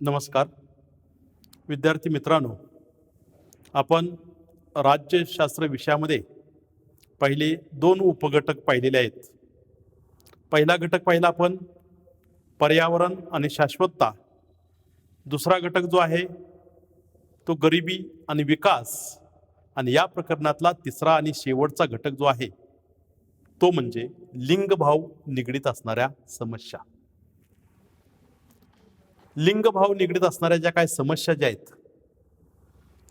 नमस्कार विद्यार्थी मित्रांनो, आपण राज्यशास्त्र विषयामध्ये पहिले दोन उपघटक पाहिलेले आहेत. पहिला घटक पाहिला आपण पर्यावरण आणि शाश्वतता. दुसरा घटक जो आहे तो गरिबी आणि विकास. आणि या प्रकरणातला तिसरा आणि शेवटचा घटक जो आहे तो म्हणजे लिंगभाव निगडीत असणाऱ्या समस्या. लिंगभाव निगडीत असणाऱ्या ज्या काही समस्या ज्या आहेत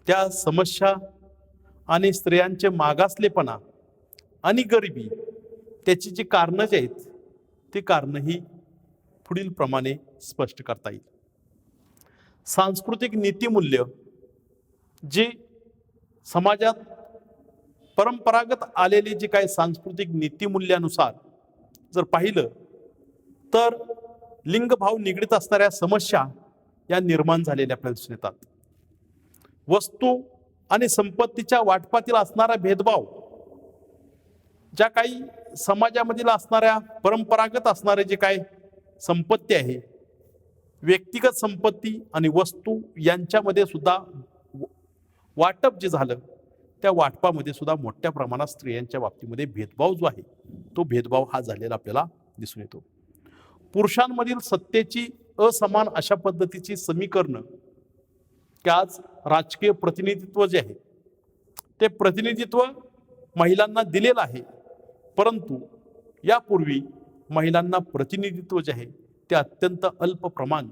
त्या समस्या आणि स्त्रियांचे मागासलेपणा आणि गरिबी त्याची जी कारणं जी आहेत ती कारणं ही पुढील प्रमाणे स्पष्ट करता येईल. सांस्कृतिक नीतिमूल्य जी समाजात परंपरागत आलेली जी काही सांस्कृतिक नीतिमूल्यानुसार जर पाहिलं तर लिंगभाव निगडीत असणाऱ्या समस्या या निर्माण झालेल्या आपल्याला दिसून येतात. वस्तू आणि संपत्तीच्या वाटपातील असणारा भेदभाव, ज्या काही समाजामधील असणाऱ्या परंपरागत असणारे जे काही संपत्ती आहे, व्यक्तिगत संपत्ती आणि वस्तू यांच्यामध्ये सुद्धा वाटप जे झालं त्या वाटपामध्ये सुद्धा मोठ्या प्रमाणात स्त्रियांच्या बाबतीमध्ये भेदभाव जो आहे तो भेदभाव हा झालेला आपल्याला दिसून येतो. पुरुषांमधील सत्तेची असमान अशा पद्धतीची समीकरणं की आज राजकीय प्रतिनिधित्व जे आहे ते प्रतिनिधित्व महिलांना दिलेलं आहे, परंतु यापूर्वी महिलांना प्रतिनिधित्व जे आहे ते अत्यंत अल्प प्रमाण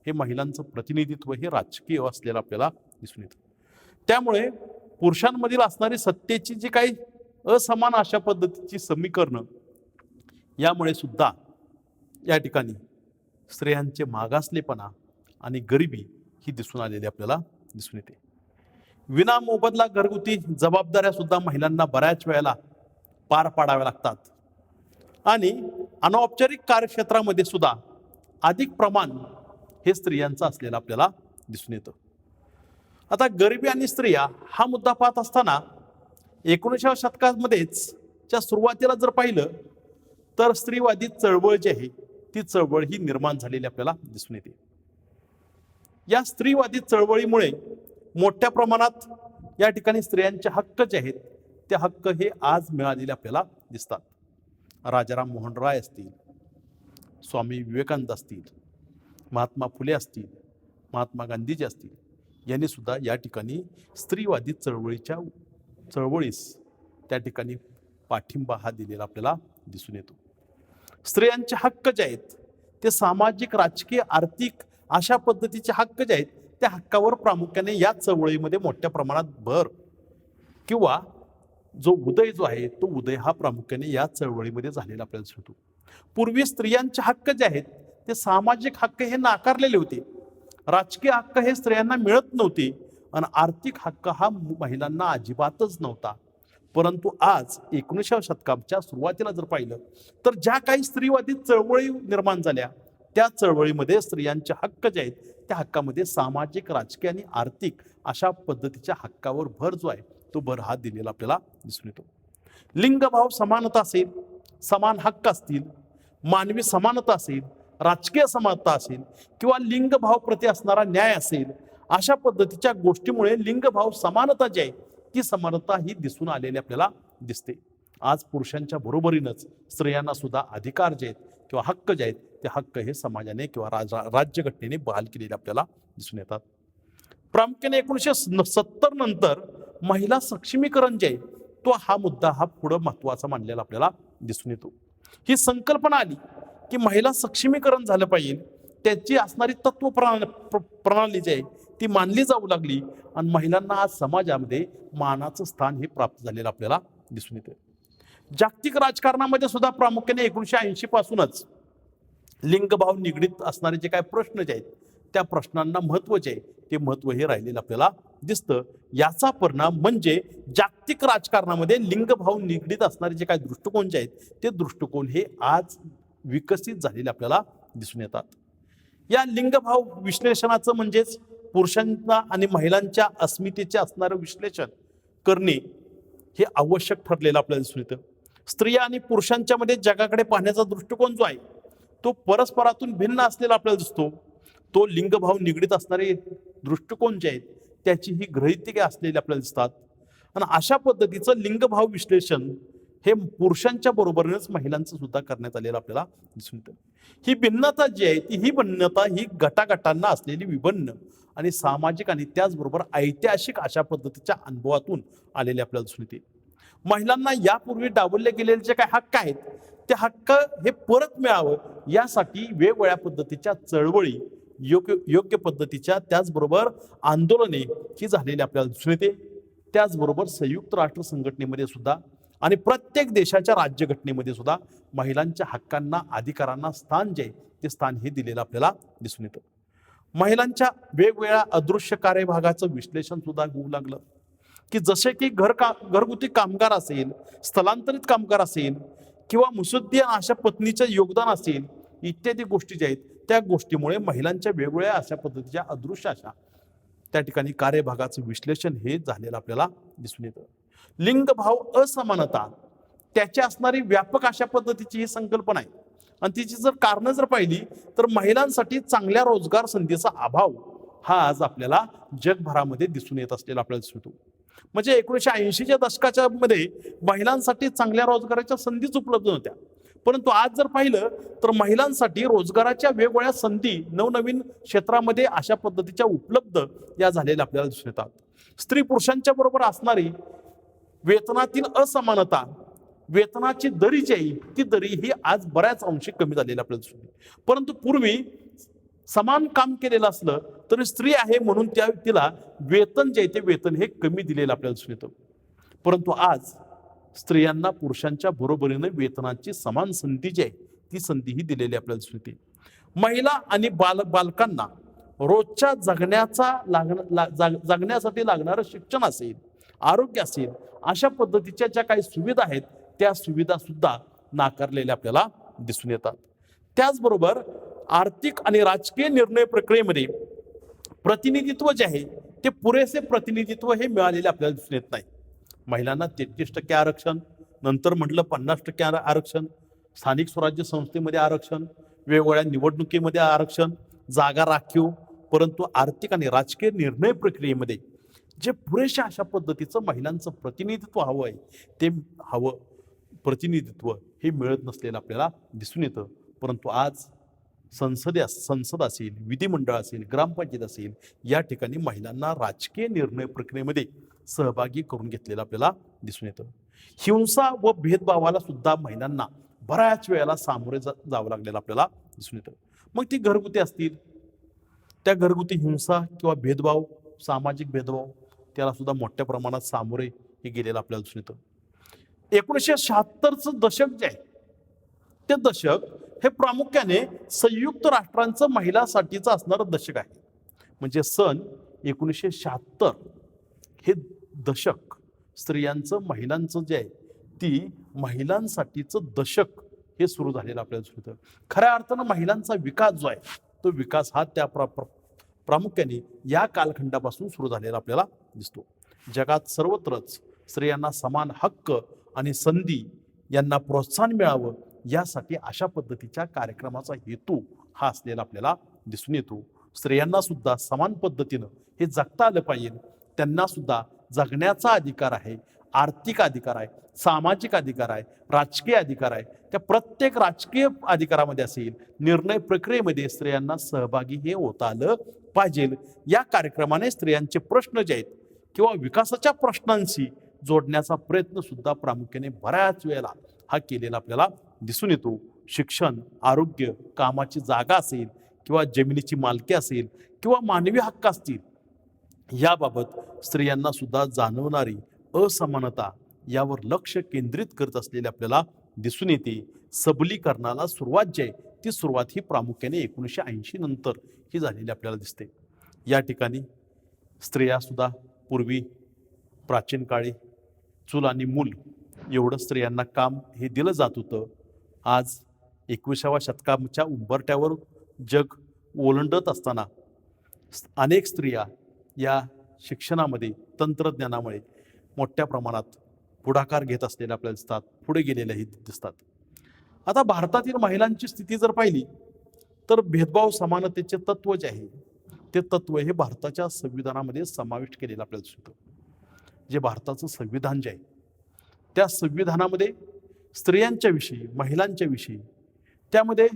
हे महिलांचं प्रतिनिधित्व हे राजकीय असलेलं आपल्याला दिसून येतं. त्यामुळे पुरुषांमधील असणारी सत्तेची जी काही असमान अशा पद्धतीची समीकरणं यामुळे सुद्धा या ठिकाणी स्त्रियांचे मागासलेपणा आणि गरिबी ही दिसून आलेली आपल्याला दिसून येते. विना मोबदला घरगुती जबाबदाऱ्या सुद्धा महिलांना बऱ्याच वेळेला पार पाडाव्या लागतात आणि अनौपचारिक कार्यक्षेत्रामध्ये सुद्धा अधिक प्रमाण हे स्त्रियांचं असलेलं आपल्याला दिसून येतं. आता गरिबी आणि स्त्रिया हा मुद्दा पाहत असताना 19व्या शतकामध्येच च्या सुरुवातीला जर पाहिलं तर स्त्रीवादी चळवळ जी आहे ती चळवळ ही निर्माण झालेली आपल्याला दिसून येते. या स्त्रीवादी चळवळीमुळे मोठ्या प्रमाणात या ठिकाणी स्त्रियांचे हक्क जे आहेत ते हक्क हे आज मिळालेले आपल्याला दिसतात. राजाराम मोहन राय असतील, स्वामी विवेकानंद असतील, महात्मा फुले असतील, महात्मा गांधीजी असतील, यांनी सुद्धा या ठिकाणी स्त्रीवादी चळवळीस त्या ठिकाणी पाठिंबा हा दिलेला आपल्याला दिसून येतो. स्त्रियांचे हक्क जे आहेत ते सामाजिक, राजकीय, आर्थिक अशा पद्धतीचे हक्क जे आहेत त्या हक्कावर प्रामुख्याने या चळवळीमध्ये मोठ्या प्रमाणात भर किंवा जो उदय जो आहे तो उदय हा प्रामुख्याने या चळवळीमध्ये झालेला आपल्याला दिसतो. पूर्वी स्त्रियांचे हक्क जे आहेत ते सामाजिक हक्क हे नाकारलेले होते, राजकीय हक्क हे स्त्रियांना मिळत नव्हते आणि आर्थिक हक्क हा महिलांना अजिबातच नव्हता. परंतु आज 19व्या शतकाच्या सुरुवातीला जर पाहिलं तर ज्या काही स्त्रीवादी चळवळी निर्माण झाल्या त्या चळवळीमध्ये स्त्रियांचे हक्क जे आहेत त्या हक्कामध्ये सामाजिक, राजकीय आणि आर्थिक अशा पद्धतीच्या हक्कावर भर जो आहे तो भर हा दिलेला आपल्याला दिसून येतो. लिंगभाव समानता असेल, समान हक्क असतील, मानवी समानता असेल, राजकीय समानता असेल किंवा लिंगभाव प्रति असणारा न्याय असेल, अशा पद्धतीच्या गोष्टीमुळे लिंगभाव समानता जी आहे ती समानता ही दिसून आलेली आपल्याला दिसते. आज पुरुषांच्या बरोबरीनंच स्त्रियांना सुद्धा अधिकार जे आहेत किंवा हक्क जे आहेत ते हक्क हे समाजाने किंवा राज्यघटनेने बहाल केलेले आपल्याला दिसून येतात. प्रामुख्याने 1970 नंतर महिला सक्षमीकरण जे आहे तो हा मुद्दा हा पुढं महत्वाचा मानलेला आपल्याला दिसून येतो. ही संकल्पना आली की महिला सक्षमीकरण झालं पाहिजे, त्याची असणारी तत्व प्रणाली जी आहे ती मानली जाऊ लागली आणि महिलांना आज समाजामध्ये मानाचं स्थान हे प्राप्त झालेलं आपल्याला दिसून येते. जागतिक राजकारणामध्ये सुद्धा प्रामुख्याने 1980 पासूनच लिंगभाव निगडीत असणारे जे काही प्रश्न जे आहेत त्या प्रश्नांना महत्त्व जे आहे ते महत्त्व हे राहिलेलं आपल्याला दिसतं. याचा परिणाम म्हणजे जागतिक राजकारणामध्ये लिंगभाव निगडीत असणारे जे काही दृष्टिकोन जे आहेत ते दृष्टिकोन हे आज विकसित झालेले आपल्याला दिसून येतात. या लिंगभाव विश्लेषणाचं म्हणजेच पुरुषांना आणि महिलांच्या अस्मितेचे असणारं विश्लेषण करणे हे आवश्यक ठरलेलं आपल्याला दिसून येतं. स्त्रिया आणि पुरुषांच्या मध्ये जगाकडे पाहण्याचा दृष्टिकोन जो आहे तो परस्परातून भिन्न असलेला आपल्याला दिसतो. तो लिंगभाव निगडीत असणारे दृष्टिकोन जे आहेत त्याची ही ग्रहितिके असलेली आपल्याला दिसतात. आणि अशा पद्धतीचं लिंगभाव विश्लेषण हे पुरुषांच्या बरोबरीनेच महिलांचं सुद्धा करण्यात आलेलं आपल्याला दिसून येतं. ही भिन्नता जी आहे ही भिन्नता ही गटागटांना असलेली विभिन्न आणि सामाजिक आणि त्याचबरोबर ऐतिहासिक अशा पद्धतीच्या अनुभवातून आलेले आपल्याला दिसून येते. महिलांना यापूर्वी डावलले गेलेले जे काही हक्क आहेत ते हक्क हे परत मिळावं यासाठी वेगवेगळ्या पद्धतीच्या चळवळी योग्य पद्धतीच्या त्याचबरोबर आंदोलने ही झालेली आपल्याला दिसून येते. त्याचबरोबर संयुक्त राष्ट्र संघटनेमध्ये सुद्धा आणि प्रत्येक देशाच्या राज्यघटनेमध्ये सुद्धा महिलांच्या हक्कांना अधिकारांना स्थान जे आहे ते स्थान हे दिलेलं आपल्याला दिसून येतं. महिलांच्या वेगवेगळ्या अदृश्य कार्यभागाचं विश्लेषण सुद्धा होऊ लागलं की जसे की घरगुती कामगार असेल, स्थलांतरित कामगार असेल किंवा मुसद्दी अशा पत्नीचं योगदान असेल इत्यादी गोष्टी ज्या आहेत त्या गोष्टीमुळे महिलांच्या वेगवेगळ्या अशा पद्धतीच्या अदृश्य अशा त्या ठिकाणी कार्यभागाचं विश्लेषण हे झालेलं आपल्याला दिसून येतं. लिंगभाव असमानता त्याची असणारी व्यापक अशा पद्धतीची ही संकल्पना आहे आणि तिची जर कारणं जर पाहिली तर महिलांसाठी चांगल्या रोजगार संधीचा अभाव हा आज आपल्याला जगभरामध्ये दिसून येत असलेला आपल्याला दिसून येतो. म्हणजे 1980च्या दशकाच्या मध्ये महिलांसाठी चांगल्या रोजगाराच्या संधीच उपलब्ध नव्हत्या, परंतु आज जर पाहिलं तर महिलांसाठी रोजगाराच्या वेगवेगळ्या संधी नवनवीन क्षेत्रामध्ये अशा पद्धतीच्या उपलब्ध या झालेल्या आपल्याला दिसून येतात. स्त्री पुरुषांच्या बरोबर असणारी वेतनातील असमानता, वेतनाची दरी जी आहे ती दरी ही आज बऱ्याच अंशी कमी झालेली आपल्याला दिसून येते. परंतु पूर्वी समान काम केलेलं असलं तरी स्त्री आहे म्हणून त्या व्यक्तीला वेतन जे आहे ते वेतन हे कमी दिलेलं आपल्याला दिसून येतं. परंतु आज स्त्रियांना पुरुषांच्या बरोबरीने वेतनाची समान संधी जी आहे ती संधी ही दिलेली आपल्याला दिसून येते. महिला आणि बालकांना रोजच्या जगण्यासाठी लागणारं शिक्षण असेल, आरोग्य असेल अशा पद्धतीच्या ज्या काही सुविधा आहेत त्या सुविधा सुद्धा नाकारलेल्या आपल्याला दिसून येतात. त्याचबरोबर आर्थिक आणि राजकीय निर्णय प्रक्रियेमध्ये प्रतिनिधित्व जे आहे ते पुरेसे प्रतिनिधित्व हे मिळालेले आपल्याला दिसून येत नाही. महिलांना 33% आरक्षण, नंतर म्हटलं 50% आरक्षण, स्थानिक स्वराज्य संस्थेमध्ये आरक्षण, वेगवेगळ्या निवडणुकीमध्ये आरक्षण, जागा राखीव, परंतु आर्थिक आणि राजकीय निर्णय प्रक्रियेमध्ये जे पुरेशा अशा पद्धतीचं महिलांचं प्रतिनिधित्व हवं आहे ते हवं प्रतिनिधित्व हे मिळत नसलेलं आपल्याला दिसून येतं. परंतु आज संसद असेल, विधिमंडळ असेल, ग्रामपंचायत असेल या ठिकाणी महिलांना राजकीय निर्णय प्रक्रियेमध्ये सहभागी करून घेतलेलं आपल्याला दिसून येतं. हिंसा व भेदभावाला सुद्धा महिलांना बऱ्याच वेळेला सामोरे जावं लागलेलं आपल्याला दिसून येतं. मग ती घरगुती असतील, त्या घरगुती हिंसा किंवा भेदभाव, सामाजिक भेदभाव त्याला सुद्धा मोठ्या प्रमाणात सामोरे हे गेलेलं आपल्याला दिसून येतं. 1976चं दशक जे आहे ते दशक हे प्रामुख्याने संयुक्त राष्ट्रांचं महिलांसाठीचं असणारं दशक आहे. म्हणजे सन 1976 हे दशक स्त्रियांचं महिलांचं जे आहे ती महिलांसाठीचं दशक हे सुरू झालेलं आपल्याला दिसून येतं. खऱ्या अर्थानं महिलांचा विकास जो आहे तो विकास हा त्या प्रामुख्याने या कालखंडापासून सुरू झालेला आपल्याला दिसतो. जगात सर्वत्रच स्त्रियांना समान हक्क आणि संधी यांना प्रोत्साहन मिळावं यासाठी अशा पद्धतीच्या कार्यक्रमाचा हेतू हा असलेला आपल्याला दिसून येतो. स्त्रियांना सुद्धा समान पद्धतीनं हे जगता आलं पाहिजे. त्यांना सुद्धा जगण्याचा अधिकार आहे, आर्थिक अधिकार आहे, सामाजिक अधिकार आहे, राजकीय अधिकार आहे. त्या प्रत्येक राजकीय अधिकारामध्ये असेल, निर्णय प्रक्रियेमध्ये स्त्रियांना सहभागी हे होता आलं पाहिजे. या कार्यक्रमाने स्त्रियांचे प्रश्न जे आहेत किंवा विकासाच्या प्रश्नांशी जोडण्याचा प्रयत्न सुद्धा प्रामुख्याने बऱ्याच वेळेला हा केलेला आपल्याला दिसून येतो. शिक्षण, आरोग्य, कामाची जागा असेल किंवा जमिनीची मालकी असेल किंवा मानवी हक्क असतील याबाबत स्त्रियांना सुद्धा जाणवणारी असमानता यावर लक्ष केंद्रित करत असलेले आपल्याला दिसून येते. सबलीकरणाला सुरुवात जी आहे ती सुरुवात ही प्रामुख्याने 1980 नंतर ही झालेली आपल्याला दिसते. या ठिकाणी स्त्रिया सुद्धा पूर्वी प्राचीन काळी चूल आणि मूल एवढं स्त्रियांना काम हे दिलं जात होतं. आज 21व्या शतकाच्या उंबरठ्यावर जग ओलांडत असताना अनेक स्त्रिया या शिक्षणामध्ये, तंत्रज्ञानामुळे मोठ्या प्रमाणात पुढाकार घेत असलेल्या आपल्याला दिसतात, पुढे गेलेल्याही दिसतात. आता भारतातील महिलांची स्थिती जर पाहिली तर भेदभाव समानतेचे तत्व जे आहे ते तत्व हे भारताच्या संविधानामध्ये समाविष्ट केलेलं आपल्याला दिसतं. जे भारताचं संविधान जे आहे त्या संविधानामध्ये स्त्रियांच्या विषयी, महिलांच्या विषयी त्यामध्ये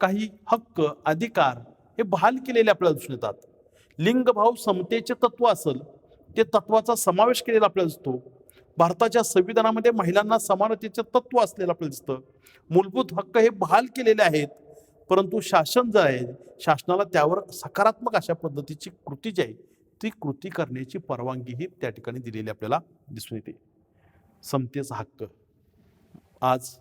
काही हक्क, अधिकार हे बहाल केलेले आपल्याला दिसून येतात. लिंगभाव समतेचे तत्व असेल ते तत्वाचा समावेश केलेला आपल्याला दिसतो. भारताच्या संविधानामध्ये महिलांना समानतेचे तत्व असलेलं आपल्याला दिसतं. मूलभूत हक्क हे बहाल केलेले आहेत, परंतु शासन जे आहे शासनाला त्यावर सकारात्मक अशा पद्धतीची कृती जी आहे ती कृती करण्याची परवानगीही त्या ठिकाणी दिलेली आपल्याला दिसून येते. समतेचा हक्क, आज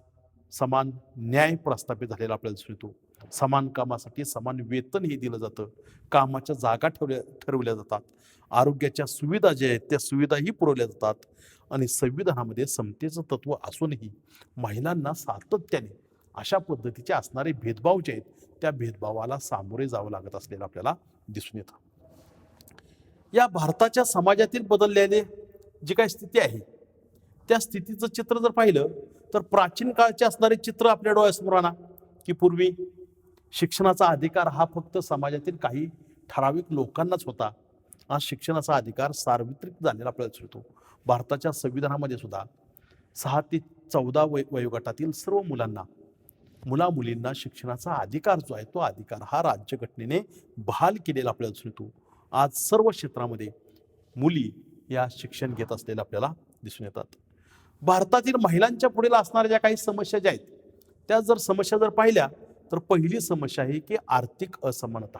समान न्याय प्रस्थापित झालेला आपल्याला दिसून येतो. समान कामासाठी समान वेतन हे दिलं जातं. कामाच्या जागा ठरवल्या जातात. आरोग्याच्या सुविधा ज्या आहेत त्या सुविधाही पुरवल्या जातात. आणि संविधानामध्ये समतेचं तत्व असूनही महिलांना सातत्याने अशा पद्धतीचे असणारे भेदभाव जे आहेत त्या भेदभावाला सामोरे जावं लागत असलेलं आपल्याला दिसून येतं. या भारताच्या समाजातील बदललेले जी काही स्थिती आहे त्या स्थितीचं चित्र जर पाहिलं तर प्राचीन काळचे असणारे चित्र आपल्या डोळ्यासमोर आणा की पूर्वी शिक्षणाचा अधिकार हा फक्त समाजातील काही ठराविक लोकांनाच होता. आज शिक्षणाचा अधिकार सार्वत्रिक झालेला आपल्याला दिसतो. भारताच्या संविधानामध्ये सुद्धा 6 ते 14 वयोगटातील सर्व मुलींना शिक्षणाचा अधिकार जो आहे तो अधिकार हा राज्यघटनेने बहाल केलेला आपल्याला दिसून येतो. आज सर्व क्षेत्रामध्ये मुली या शिक्षण घेत असलेल्या आपल्याला दिसून येतात. भारतातील महिलांच्या पुढील असणाऱ्या ज्या काही समस्या ज्या आहेत त्या समस्या जर पाहिल्या तर पहिली समस्या आहे की आर्थिक असमानता.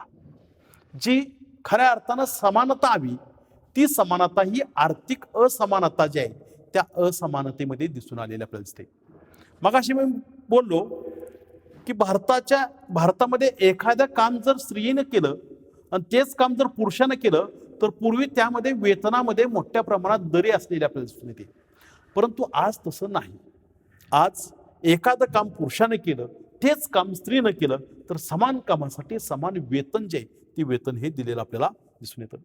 जी खऱ्या अर्थानं समानता हवी ती समानता ही आर्थिक असमानता जी आहे त्या असमानतेमध्ये दिसून आलेली आपल्याला दिसते. मगाशी मी बोललो की भारतामध्ये एखादं काम जर स्त्रीने केलं आणि तेच काम जर पुरुषानं केलं तर पूर्वी त्यामध्ये वेतनामध्ये मोठ्या प्रमाणात दरी असलेली आपल्याला दिसून येते. परंतु आज तसं नाही. आज एखादं काम पुरुषानं केलं तेच काम स्त्रीनं केलं तर समान कामासाठी समान वेतन जे ते वेतन हे दिलेलं आपल्याला दिसून येतं.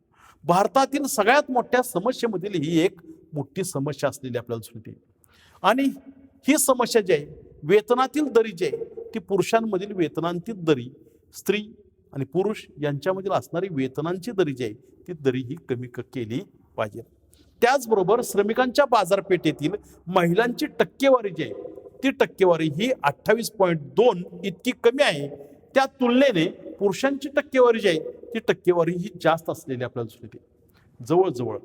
भारतातील सगळ्यात मोठ्या समस्येमधील ही एक मोठी समस्या असलेली आपल्याला दिसून येते. आणि ही समस्या जी आहे वेतनातील दरी जी आहे ती पुरुषांमधील वेतनांतील दरी, स्त्री आणि पुरुष यांच्यामधील असणारी वेतनांची दरी जी आहे ती दरी ही कमी केली पाहिजे. त्याचबरोबर श्रमिकांच्या बाजारपेठेतील महिलांची टक्केवारी जी आहे ती टक्केवारी ही 28.2 इतकी कमी आहे. त्या तुलनेने पुरुषांची टक्केवारी जी आहे ती टक्केवारी ही जास्त असलेली आपल्याला दिसून येते. जवळजवळ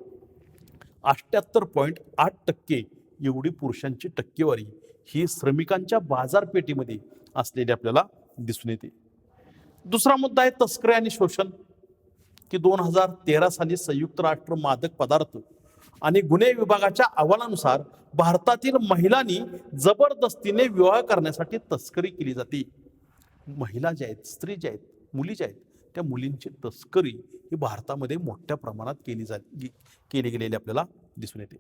78.8% एवढी पुरुषांची टक्केवारी ही श्रमिकांच्या बाजारपेठेमध्ये असलेली आपल्याला दिसून येते. दुसरा मुद्दा आहे तस्करी आणि शोषण की 2013 साली संयुक्त राष्ट्र मादक पदार्थ आणि गुन्हे विभागाच्या अहवालानुसार भारतातील महिलांनी जबरदस्तीने विवाह करण्यासाठी तस्करी केली जाते. महिला ज्या आहेत, स्त्री ज्या आहेत, मुली ज्या आहेत त्या मुलींची तस्करी ही भारतामध्ये मोठ्या प्रमाणात केली गेलेली आपल्याला दिसून येते.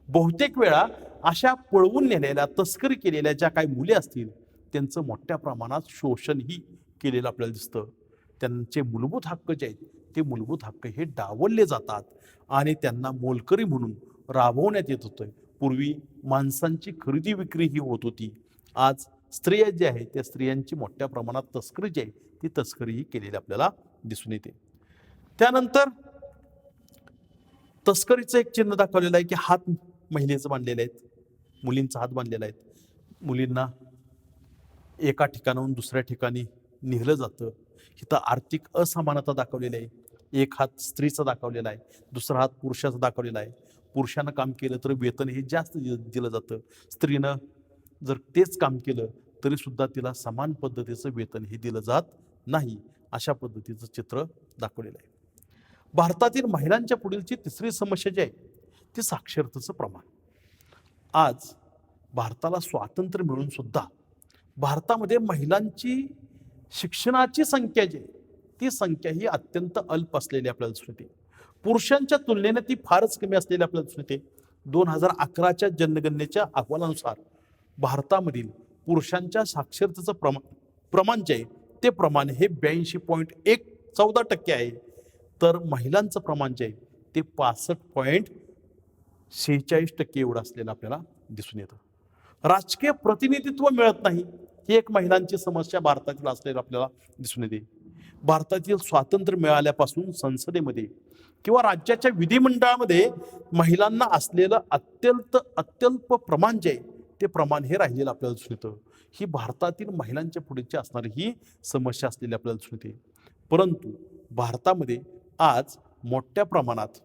बहुतेक वेळा अशा पळवून नेलेल्या तस्करी केलेल्या ज्या काही मुली असतील त्यांचं मोठ्या प्रमाणात शोषणही केलेलं आपल्याला दिसतं. त्यांचे मूलभूत हक्क जे आहेत ते मूलभूत हक्क हे डावलले जातात आणि त्यांना मोलकरी म्हणून राबवण्यात येत होतं. पूर्वी माणसांची खरेदी विक्री ही होत होती. आज स्त्रिया ज्या आहेत त्या स्त्रियांची मोठ्या प्रमाणात तस्करी जी आहे ती तस्करी ही केलेली आपल्याला दिसून येते. त्यानंतर तस्करीचं एक चिन्ह दाखवलेलं आहे की हात महिलेचं बांधलेले आहेत, मुलींचा हात बांधलेला आहे. मुलींना एका ठिकाणाहून दुसऱ्या ठिकाणी नेलं जातं. इथं आर्थिक असमानता दाखवलेली आहे. एक हात स्त्रीचा दाखवलेला आहे, दुसरा हात पुरुषाचा दाखवलेला आहे. पुरुषानं काम केलं तर वेतन हे जास्त दिलं जातं. स्त्रीनं जर तेच काम केलं तरी सुद्धा तिला समान पद्धतीचं वेतन हे दिलं जात नाही. अशा पद्धतीचं चित्र दाखवलेलं आहे. भारतातील महिलांच्या पुढीलची तिसरी समस्या जी आहे ती साक्षरतेचं प्रमाण. आज भारताला स्वातंत्र्य मिळून सुद्धा भारतामध्ये महिलांची शिक्षणाची संख्या जी आहे ती संख्या ही अत्यंत अल्प असलेली आपल्याला दिसून येते. पुरुषांच्या तुलनेने ती फारच कमी असलेली आपल्याला दिसून येते. 2011च्या जनगणनेच्या अहवालानुसार भारतामधील पुरुषांच्या साक्षरतेचं प्रमाण जे आहे ते प्रमाण हे 82.14% आहे. तर महिलांचं प्रमाण जे आहे ते 65.46% एवढं असलेलं आपल्याला दिसून येतं. राजकीय प्रतिनिधित्व मिळत नाही ही एक महिलांची समस्या भारतातील असलेली आपल्याला दिसून येते. भारतातील स्वातंत्र्य मिळाल्यापासून संसदेमध्ये किंवा राज्याच्या विधिमंडळामध्ये महिलांना असलेलं अत्यल्प प्रमाण जे आहे ते प्रमाण हे राहिलेलं आपल्याला दिसून येतं. ही भारतातील महिलांच्या पुढेची असणारी ही समस्या असलेली आपल्याला दिसून येते. परंतु भारतामध्ये आज मोठ्या प्रमाणात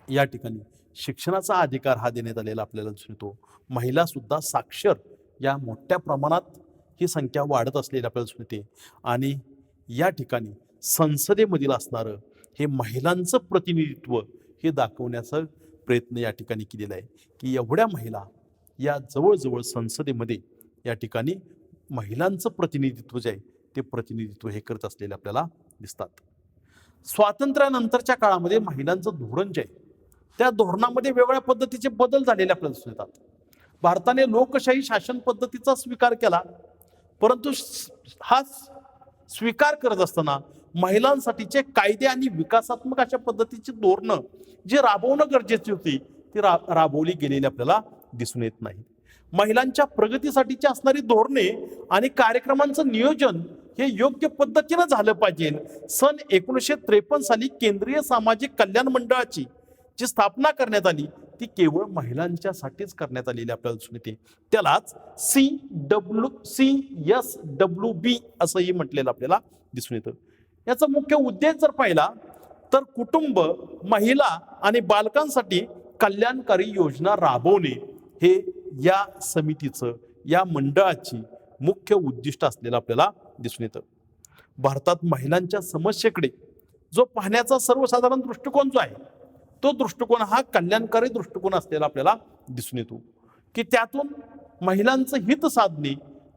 या ठिकाणी शिक्षणाचा अधिकार हा देण्यात आलेला आपल्याला दिसून येतो. महिला सुद्धा साक्षर या मोठ्या प्रमाणात ही संख्या वाढत असलेली आपल्याला दिसून येते. आणि या ठिकाणी संसदेमधील असणारं हे महिलांचं प्रतिनिधित्व हे दाखवण्याचा प्रयत्न या ठिकाणी केलेला आहे की एवढ्या महिला या जवळजवळ संसदेमध्ये या ठिकाणी महिलांचं प्रतिनिधित्व जे आहे ते प्रतिनिधित्व हे करत असलेले आपल्याला दिसतात. स्वातंत्र्यानंतरच्या काळामध्ये महिलांचं धोरण जे आहे त्या धोरणामध्ये वेगवेगळ्या पद्धतीचे बदल झालेले आपल्याला दिसून येतात. भारताने लोकशाही शासन पद्धतीचा स्वीकार केला, परंतु हा स्वीकार करत असताना महिलांसाठीचे कायदे आणि विकासात्मक अशा पद्धतीची धोरणं जी राबवणं गरजेची होती ती राबवली गेलेली आपल्याला दिसून येत नाही. महिलांच्या प्रगतीसाठीची असणारी धोरणे आणि कार्यक्रमांचं नियोजन हे योग्य पद्धतीनं झालं पाहिजे. सन 1953 साली केंद्रीय सामाजिक कल्याण मंडळाची जी स्थापना करण्यात आली ती केवळ महिलांच्यासाठीच करण्यात आलेली आपल्याला दिसून येते. त्यालाच CSWB असंही म्हटलेलं आपल्याला दिसून येतं. याचा मुख्य उद्देश जर पाहिला तर कुटुंब, महिला आणि बालकांसाठी कल्याणकारी योजना राबवणे हे या समितीचं, या मंडळाची मुख्य उद्दिष्ट असलेलं आपल्याला दिसून येतं. भारतात महिलांच्या समस्येकडे जो पाहण्याचा सर्वसाधारण दृष्टिकोन जो आहे तो दृष्टिकोन हा कल्याणकारी दृष्टिकोन असलेला आपल्याला दिसून येतो की त्यातून महिलांचं हित साधणे,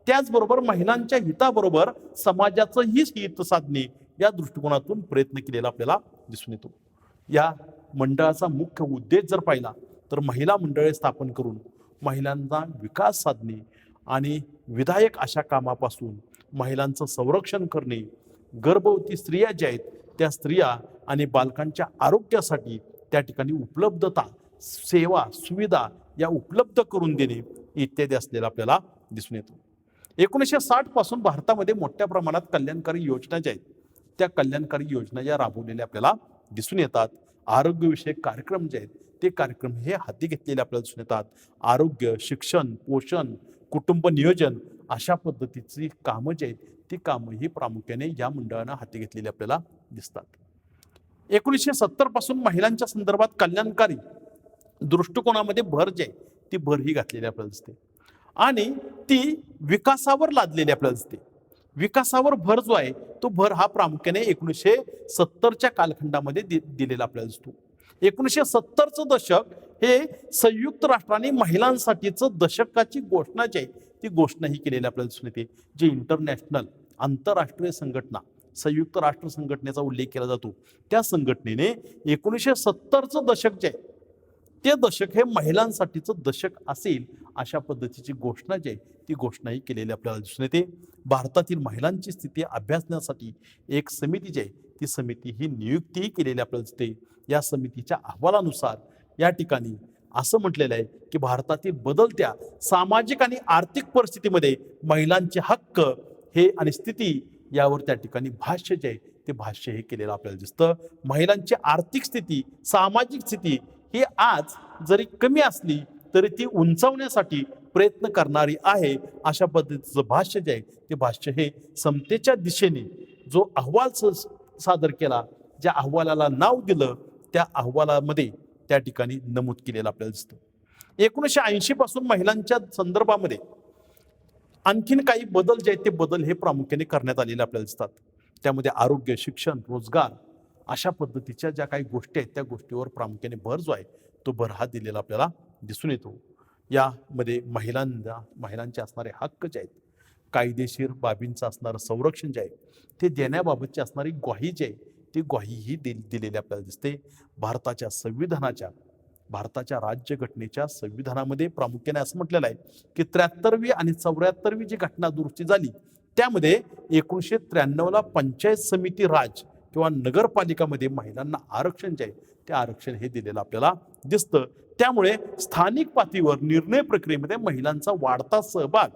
त्याचबरोबर महिलांच्या हिताबरोबर समाजाचं ही हित साधणे या दृष्टिकोनातून प्रयत्न केलेला आपल्याला दिसून येतो. या मंडळाचा मुख्य उद्देश जर पाहिला तर महिला मंडळे स्थापन करून महिलांचा विकास साधणे आणि विधायक अशा कामापासून महिलांचं संरक्षण करणे, गर्भवती स्त्रिया ज्या आहेत त्या स्त्रिया आणि बालकांच्या आरोग्यासाठी त्या ठिकाणी उपलब्धता, सेवा, सुविधा या उपलब्ध करून देणे इत्यादी असलेला आपल्याला दिसून येतो. 1960 पासून भारतामध्ये मोठ्या प्रमाणात कल्याणकारी योजना ज्या आहेत त्या कल्याणकारी योजना या राबवलेल्या आपल्याला दिसून येतात. आरोग्यविषयक कार्यक्रम जे आहेत ते कार्यक्रम हे हाती घेतलेले आपल्याला दिसून येतात. आरोग्य, शिक्षण, पोषण, कुटुंब नियोजन अशा पद्धतीची कामं जी आहेत ती कामं ही प्रामुख्याने या मंडळानं हाती घेतलेली आपल्याला दिसतात. 1970 पासून महिलांच्या संदर्भात कल्याणकारी दृष्टिकोनामध्ये भर जी आहे ती भर ही घातलेली आपल्याला दिसते आणि ती विकासावर लादलेली आपल्याला दिसते. विकासावर भर जो आहे तो भर हा प्रामुख्याने 1970च्या कालखंडामध्ये दिलेला आपल्याला दिसतो. 1970चं दशक हे संयुक्त राष्ट्राने महिलांसाठीचं दशकाची घोषणा जी आहे ती घोषणा ही केलेली आपल्याला दिसून येते. जी इंटरनॅशनल आंतरराष्ट्रीय संघटना, संयुक्त राष्ट्र संघटनेचा उल्लेख केला जातो, त्या संघटनेने 1970चं दशक जे आहे ते दशक हे महिलांसाठीचं दशक असेल अशा पद्धतीची घोषणा जी आहे ती घोषणाही केलेली आपल्याला दिसून येते. भारतातील महिलांची स्थिती अभ्यासण्यासाठी एक समिती जी आहे ती समिती ही नियुक्तीही केलेली आपल्याला दिसते. या समितीच्या अहवालानुसार या ठिकाणी असं म्हटलेलं आहे की भारतातील बदलत्या सामाजिक आणि आर्थिक परिस्थितीमध्ये महिलांचे हक्क हे आणि स्थिती यावर त्या ठिकाणी भाष्य जे आहे ते भाष्य हे केलेलं आपल्याला दिसतं. महिलांची आर्थिक स्थिती, सामाजिक स्थिती ही आज जरी कमी असली तरी ती उंचावण्यासाठी प्रयत्न करणारी आहे अशा पद्धतीचं भाष्य जे आहे ते भाष्य हे समतेच्या दिशेने जो अहवाल सादर केला, ज्या अहवालाला नाव दिलं त्या अहवालामध्ये त्या ठिकाणी नमूद केलेलं आपल्याला दिसतं. 1980 पासून महिलांच्या संदर्भामध्ये आणखीन काही बदल जे आहेत ते बदल हे प्रामुख्याने करण्यात आलेले आपल्याला दिसतात. त्यामध्ये आरोग्य, शिक्षण, रोजगार अशा पद्धतीच्या ज्या काही गोष्टी आहेत त्या गोष्टीवर प्रामुख्याने भर जो आहे तो भर हा दिलेला आपल्याला दिसून येतो. यामध्ये महिलांचे असणारे हक्क जे आहेत, कायदेशीर बाबींचं असणारं संरक्षण जे आहे ते देण्याबाबतची असणारी ग्वाही जी आहे ती ग्वाही ही दिलेली आपल्याला दिसते. भारताच्या राज्यघटनेच्या संविधानामध्ये प्रामुख्याने असं म्हटलेलं आहे की 73वी आणि 74वी जी घटना दुरुस्ती झाली त्यामध्ये 1993ला पंचायत समिती राज किंवा नगरपालिकामध्ये महिलांना आरक्षण जे आहे ते आरक्षण हे दिलेलं आपल्याला दिसतं. त्यामुळे स्थानिक पातळीवर निर्णय प्रक्रियेमध्ये महिलांचा वाढता सहभाग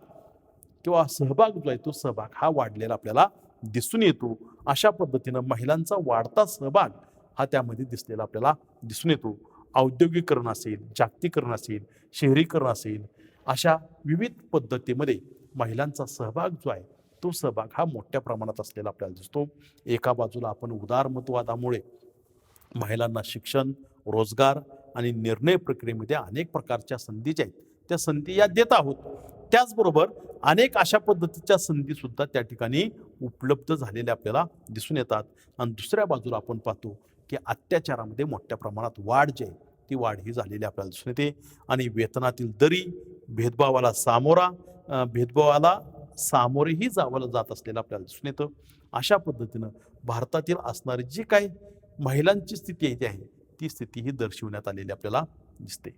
किंवा सहभाग जो आहे तो सहभाग हा वाढलेला आपल्याला दिसून येतो. अशा पद्धतीनं महिलांचा वाढता सहभाग हा त्यामध्ये दिसलेला आपल्याला दिसून येतो. औद्योगिकरण असेल, जागतिकीकरण असेल, शहरीकरण असेल, अशा विविध पद्धतीमध्ये महिलांचा सहभाग जो आहे तो सहभाग हा मोठ्या प्रमाणात असलेला आपल्याला दिसतो. एका बाजूला आपण उदारमतवादामुळे महिलांना शिक्षण, रोजगार आणि निर्णय प्रक्रियेमध्ये अनेक प्रकारच्या संधी ज्या आहेत त्या संधी या देत आहोत. त्याचबरोबर अनेक अशा पद्धतीच्या संधी सुद्धा त्या ठिकाणी उपलब्ध झालेल्या आपल्याला दिसून येतात. आणि दुसऱ्या बाजूला आपण पाहतो की अत्याचारामध्ये मोठ्या प्रमाणात वाढ जी आहे ती वाढ ही झालेली आपल्याला दिसून येते. आणि वेतनातील दरी, भेदभावाला सामोरेही जावं जात असलेलं आपल्याला दिसून येतं. अशा पद्धतीनं भारतातील असणारी जी काही महिलांची स्थिती आहे ती आहे ती स्थिती ही दर्शवण्यात आलेली आपल्याला दिसते.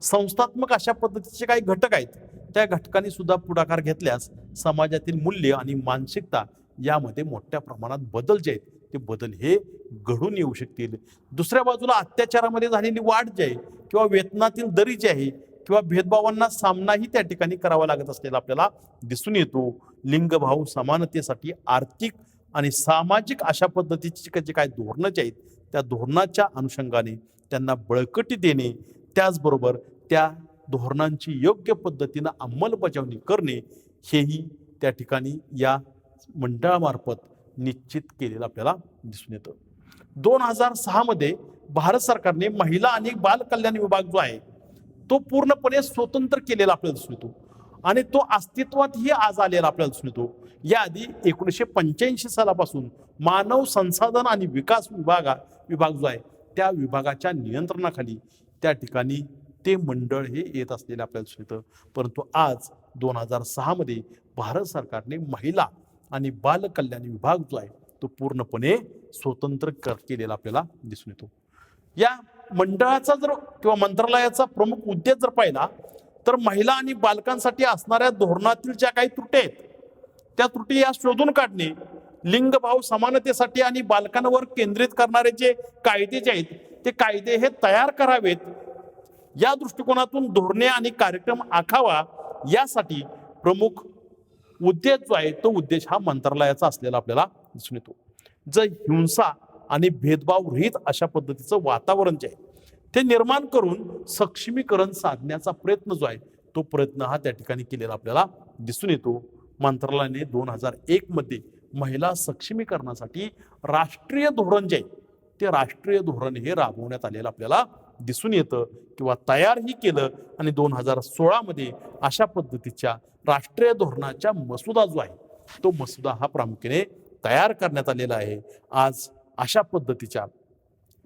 संस्थात्मक अशा पद्धतीचे काही घटक आहेत, त्या घटकांनी सुद्धा पुढाकार घेतल्यास समाजातील मूल्य आणि मानसिकता यामध्ये मोठ्या प्रमाणात बदल जे आहेत ते बदल हे घडून येऊ शकतील. दुसऱ्या बाजूला अत्याचारामध्ये झालेली वाढ जी आहे किंवा वेतनातील दरी जी आहे किंवा भेदभावांना सामनाही त्या ठिकाणी करावा लागत असलेला आपल्याला दिसून येतो. लिंगभाव समानतेसाठी आर्थिक आणि सामाजिक अशा पद्धतीची जे काही धोरणं जे आहेत त्या धोरणाच्या अनुषंगाने त्यांना बळकटी देणे, त्याचबरोबर त्या धोरणांची योग्य पद्धतीनं अंमलबजावणी करणे हेही त्या ठिकाणी या मंडळामार्फत निश्चित केलेलं आपल्याला दिसून येतं. 2006 मध्ये भारत सरकारने महिला आणि बाल कल्याण विभाग जो आहे तो पूर्णपणे स्वतंत्र केलेला आपल्याला दिसून येतो आणि तो अस्तित्वातही आज आलेला आपल्याला दिसून येतो. याआधी 1985 सालापासून मानव संसाधन आणि विकास विभाग जो आहे त्या विभागाच्या नियंत्रणाखाली त्या ठिकाणी ते मंडळ हे येत असलेलं आपल्याला दिसून येतं. परंतु आज 2006 मध्ये भारत सरकारने महिला आणि बाल कल्याण विभाग जो आहे तो पूर्णपणे स्वतंत्र केलेला आपल्याला दिसून येतो. या मंडळाचा जर किंवा मंत्रालयाचा प्रमुख उद्देश जर पाहिला तर महिला आणि बालकांसाठी असणाऱ्या धोरणातील ज्या काही त्रुटी आहेत त्या त्रुटी या शोधून काढणे, लिंगभाव समानतेसाठी आणि बालकांवर केंद्रित करणारे जे कायदे जे आहेत ते कायदे हे तयार करावेत, या दृष्टिकोनातून धोरणे आणि कार्यक्रम आखावा, यासाठी प्रमुख उद्देश जो आहे तो उद्देश हा मंत्रालयाचा असलेला आपल्याला दिसून येतो. जर हिंसा आणि भेदभाव रहित अशा पद्धतीचं वातावरण जे आहे ते निर्माण करून सक्षमीकरण साधण्याचा प्रयत्न जो आहे तो प्रयत्न हा त्या ठिकाणी केलेला आपल्याला दिसून येतो. मंत्रालयाने 2001 मध्ये महिला सक्षमीकरणासाठी राष्ट्रीय धोरण जे आहे ते राष्ट्रीय धोरण हे राबवण्यात आलेलं आपल्याला दिसून येतं किंवा तयारही केलं. आणि 2016 मध्ये अशा पद्धतीच्या राष्ट्रीय धोरणाचा मसुदा जो आहे तो मसुदा हा प्रामुख्याने तयार करण्यात आलेला आहे. आज अशा पद्धतीच्या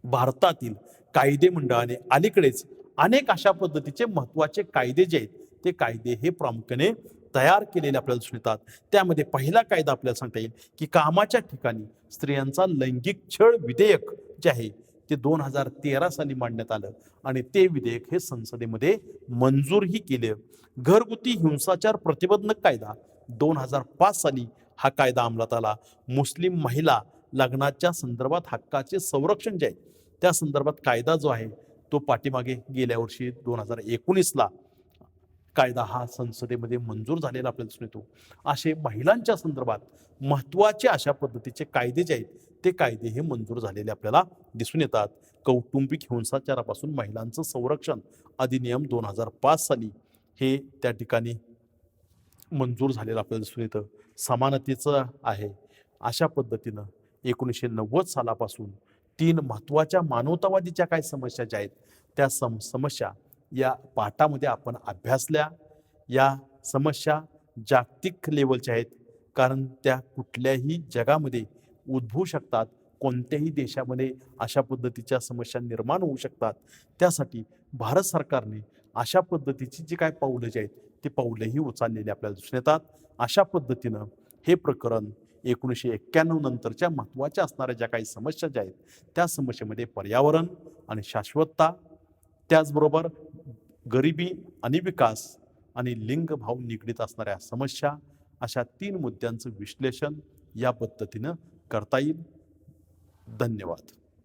भारतातील कायदे मंडळाने अलीकडेच अनेक अशा पद्धतीचे महत्त्वाचे कायदे जे आहेत ते कायदे हे प्रामुख्याने तयार केलेले आपल्याला दिसून येतात. त्यामध्ये पहिला कायदा आपल्याला सांगता येईल की कामाच्या ठिकाणी स्त्रियांचा लैंगिक छळ विधेयक जे आहे ते 2013 साली मांडण्यात आलं आणि ते विधेयक हे संसदेमध्ये मंजूरही केले. घरगुती हिंसाचार प्रतिबंधक कायदा 2005 साली हा कायदा अंमलात आला. मुस्लिम महिला लग्नाच्या संदर्भात हक्काचे संरक्षण जे आहे त्या संदर्भात कायदा जो आहे तो पाठीमागे गेल्या वर्षी 2019ला कायदा हा संसदेमध्ये मंजूर झालेला आपल्याला दिसून येतो. असे महिलांच्या संदर्भात महत्त्वाचे अशा पद्धतीचे कायदे जे आहेत ते कायदे हे मंजूर झालेले आपल्याला दिसून येतात. कौटुंबिक हिंसाचारापासून महिलांचं संरक्षण अधिनियम 2005 साली हे त्या ठिकाणी मंजूर झालेलं आपल्याला दिसून येतं. समानतेचं आहे. अशा पद्धतीनं 1990 सालापासून 3 महत्त्वाच्या मानवतावादीच्या काय समस्या ज्या आहेत त्या समस्या या पाठामध्ये आपण अभ्यासल्या. या समस्या जागतिक लेवलच्या आहेत कारण त्या कुठल्याही जगामध्ये उद्भवू शकतात. कोणत्याही देशामध्ये अशा पद्धतीच्या समस्या निर्माण होऊ शकतात. त्यासाठी भारत सरकारने अशा पद्धतीची जी काय पावलं जी आहेत ती पावलंही उचललेली आपल्याला दिसून येतात. अशा पद्धतीनं हे प्रकरण 1991 नंतरच्या महत्त्वाच्या असणाऱ्या ज्या काही समस्या ज्या आहेत त्या समस्येमध्ये पर्यावरण आणि शाश्वतता, त्याचबरोबर गरिबी आणि विकास आणि लिंगभाव निगडीत असणाऱ्या समस्या, अशा 3 मुद्द्यांचं विश्लेषण या पद्धतीनं करता येईल. धन्यवाद.